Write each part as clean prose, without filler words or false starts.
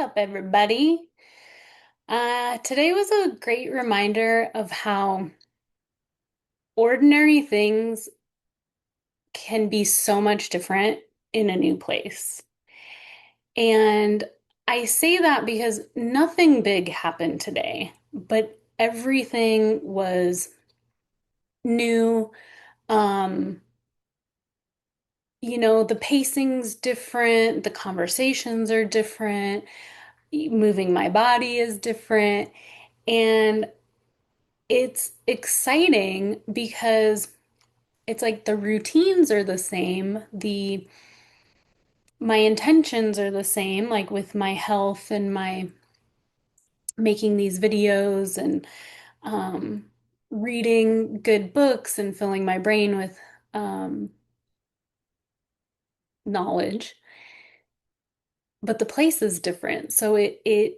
Up, everybody? Today was a great reminder of how ordinary things can be so much different in a new place. And I say that because nothing big happened today, but everything was new. Um, the pacing's different, the conversations are different, moving my body is different. And it's exciting because it's like the routines are the same, the my intentions are the same, like with my health and my making these videos and um, reading good books and filling my brain with um, knowledge. But the place is different, so it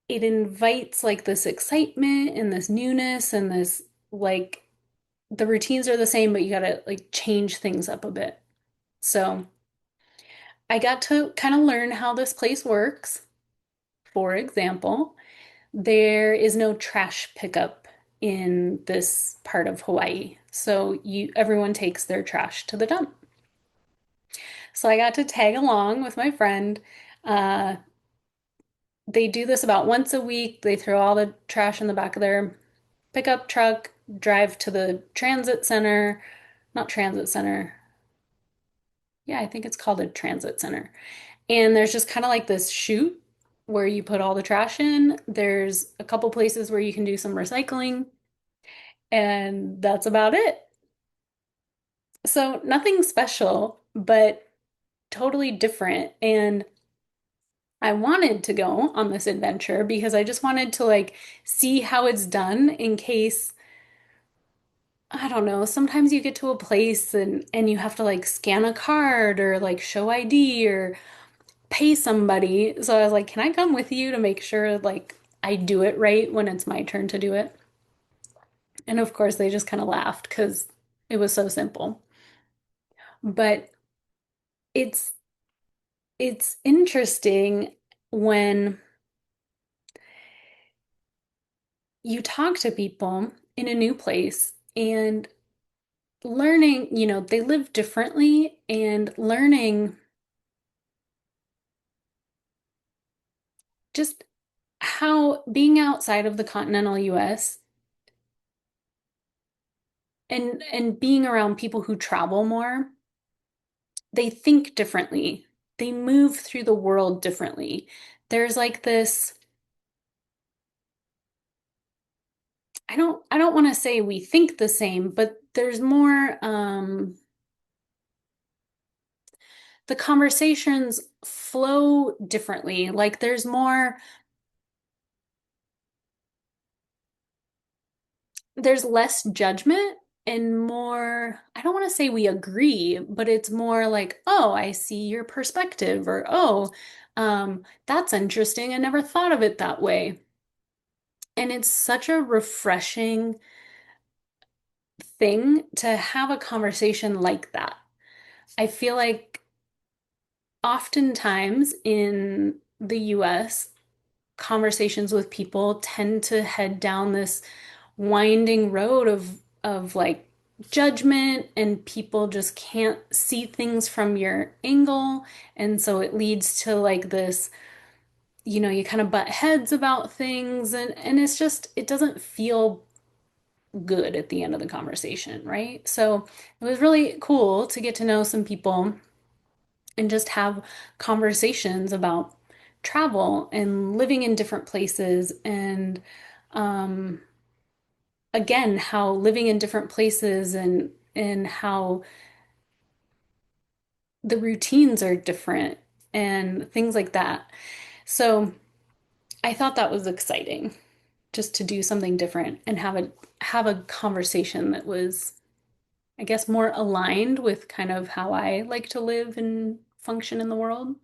invites like this excitement and this newness and this like the routines are the same, but you gotta like change things up a bit. So I got to kind of learn how this place works. For example, there is no trash pickup in this part of Hawaii. So everyone takes their trash to the dump. So I got to tag along with my friend. Uh, they do this about once a week. They throw all the trash in the back of their pickup truck, drive to the transit center, not transit center. Yeah, I think it's called a transit center. And there's just kind of like this chute where you put all the trash in. There's a couple places where you can do some recycling, and that's about it. So nothing special, but totally different. And I wanted to go on this adventure because I just wanted to like see how it's done in case, I don't know, sometimes you get to a place and you have to like scan a card or like show ID or pay somebody. So I was like, can I come with you to make sure like I do it right when it's my turn to do it? And of course, they just kind of laughed because it was so simple. But it's it's interesting when you talk to people in a new place and learning, they live differently and learning just how being outside of the continental US and being around people who travel more, they think differently. They move through the world differently. There's like this, I don't want to say we think the same, but there's more the conversations flow differently. Like there's less judgment and more, I don't want to say we agree, but it's more like, oh, I see your perspective, or oh, that's interesting. I never thought of it that way. And it's such a refreshing thing to have a conversation like that. I feel like oftentimes in the US, conversations with people tend to head down this winding road of like judgment, and people just can't see things from your angle, and so it leads to like this, you kind of butt heads about things, and it's just it doesn't feel good at the end of the conversation, right? So it was really cool to get to know some people and just have conversations about travel and living in different places and um again how living in different places and how the routines are different and things like that. So I thought that was exciting just to do something different and have a conversation that was, I guess, more aligned with kind of how I like to live and function in the world.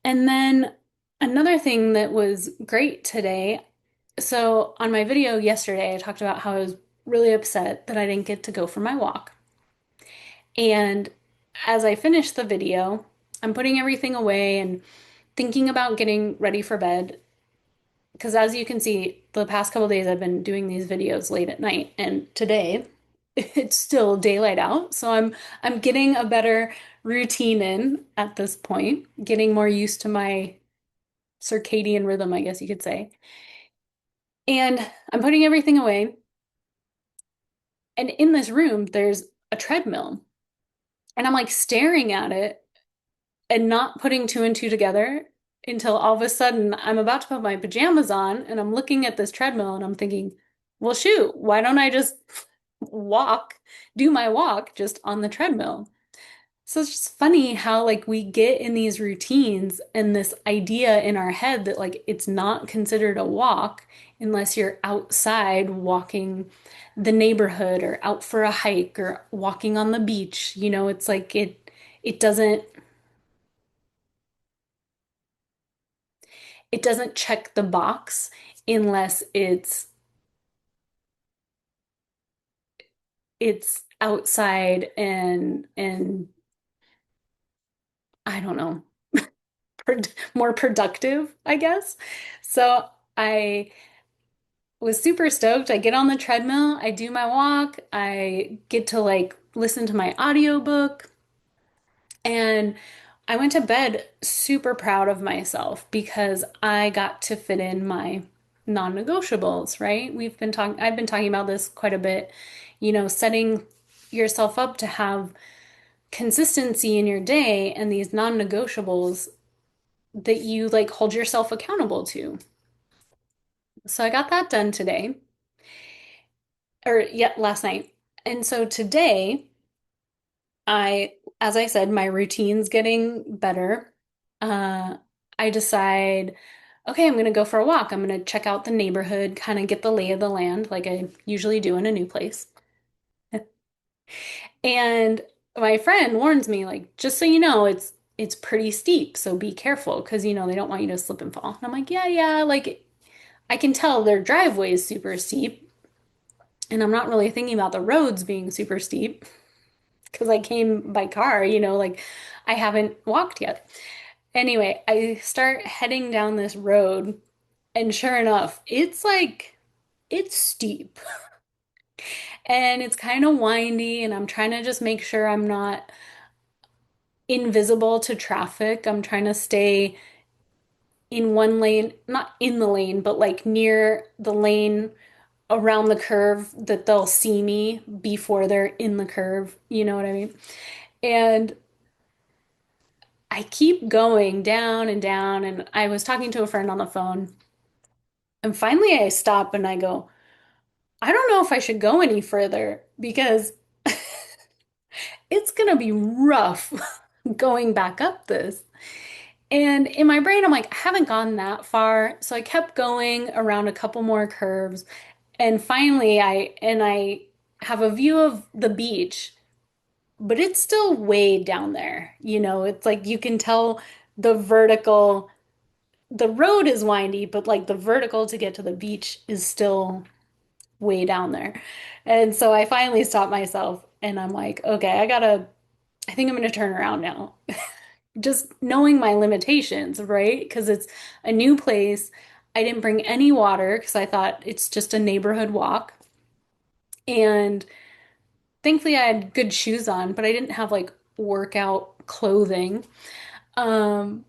And then another thing that was great today. So on my video yesterday, I talked about how I was really upset that I didn't get to go for my walk. And as I finished the video, I'm putting everything away and thinking about getting ready for bed. Because as you can see, the past couple days I've been doing these videos late at night, and today it's still daylight out, so I'm getting a better routine in at this point, getting more used to my circadian rhythm, I guess you could say. And I'm putting everything away, and in this room there's a treadmill, and I'm like staring at it and not putting two and two together until all of a sudden I'm about to put my pajamas on and I'm looking at this treadmill and I'm thinking, well, shoot, why don't I just walk, do my walk just on the treadmill? So it's just funny how like we get in these routines and this idea in our head that like it's not considered a walk unless you're outside walking the neighborhood or out for a hike or walking on the beach. You know, it's like it doesn't check the box unless it's outside and I don't know, more productive, I guess. So I was super stoked. I get on the treadmill, I do my walk, I get to like listen to my audiobook, and I went to bed super proud of myself because I got to fit in my non-negotiables, right? I've been talking about this quite a bit, setting yourself up to have consistency in your day and these non-negotiables that you like hold yourself accountable to. So I got that done today, or yeah, last night. And so today, as I said, my routine's getting better. Uh, I decide, okay, I'm gonna go for a walk. I'm gonna check out the neighborhood, kind of get the lay of the land, like I usually do in a new place. And my friend warns me, like, just so you know, it's pretty steep, so be careful because they don't want you to slip and fall. And I'm like, yeah, yeah, like I can tell their driveway is super steep, and I'm not really thinking about the roads being super steep because I came by car, like I haven't walked yet. Anyway, I start heading down this road, and sure enough, it's steep and it's kind of windy, and I'm trying to just make sure I'm not invisible to traffic. I'm trying to stay in one lane, not in the lane, but like near the lane around the curve that they'll see me before they're in the curve. You know what I mean? And I keep going down and down. And I was talking to a friend on the phone, and finally I stop and I go, I don't know if I should go any further because it's gonna be rough going back up this. And in my brain, I'm like, I haven't gone that far. So I kept going around a couple more curves. And finally, I have a view of the beach, but it's still way down there. It's like you can tell the vertical, the road is windy, but like the vertical to get to the beach is still way down there. And so I finally stopped myself and I'm like, okay, I think I'm gonna turn around now. Just knowing my limitations, right? Because it's a new place. I didn't bring any water because I thought it's just a neighborhood walk. And thankfully, I had good shoes on, but I didn't have like workout clothing. Um,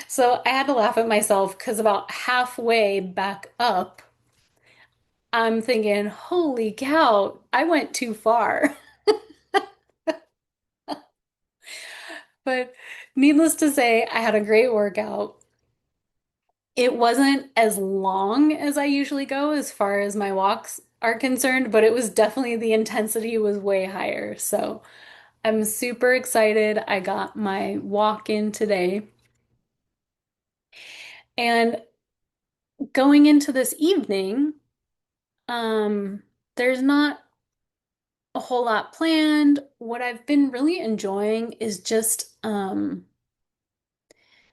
so I had to laugh at myself because about halfway back up, I'm thinking, holy cow, I went too far. But needless to say, I had a great workout. It wasn't as long as I usually go as far as my walks are concerned, but it was definitely the intensity was way higher. So I'm super excited. I got my walk in today. And going into this evening, there's not a whole lot planned. What I've been really enjoying is just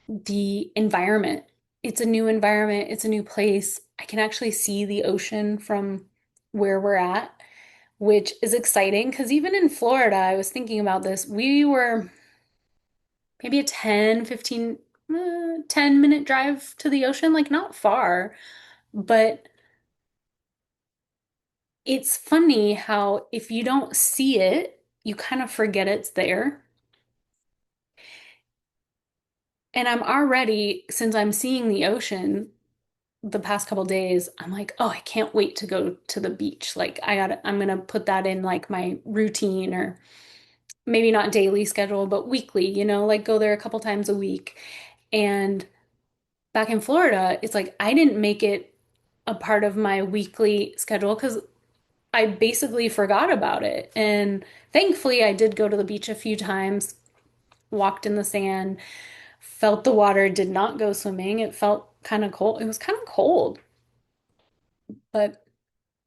the environment. It's a new environment, it's a new place. I can actually see the ocean from where we're at, which is exciting because even in Florida, I was thinking about this. maybe a 10, 15, 10-minute drive to the ocean, like not far, but it's funny how if you don't see it, you kind of forget it's there. And I'm already, since I'm seeing the ocean the past couple days, I'm like, oh, I can't wait to go to the beach. Like I'm gonna put that in like my routine or maybe not daily schedule, but weekly, like go there a couple times a week. And back in Florida, it's like I didn't make it a part of my weekly schedule because I basically forgot about it. And thankfully, I did go to the beach a few times, walked in the sand, felt the water, did not go swimming. It felt kind of cold. It was kind of cold, but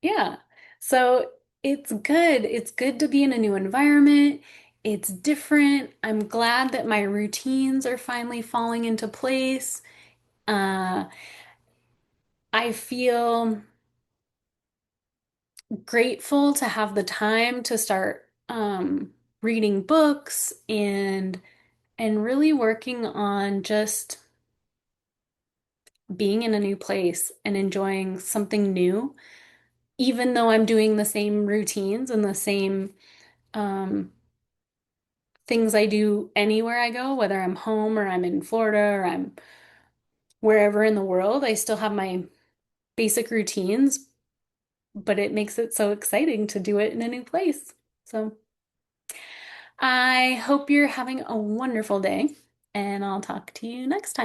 yeah. So it's good. It's good to be in a new environment. It's different. I'm glad that my routines are finally falling into place. Uh, I feel grateful to have the time to start reading books and really working on just being in a new place and enjoying something new, even though I'm doing the same routines and the same um, things I do anywhere I go, whether I'm home or I'm in Florida or I'm wherever in the world. I still have my basic routines, but it makes it so exciting to do it in a new place. So I hope you're having a wonderful day, and I'll talk to you next time.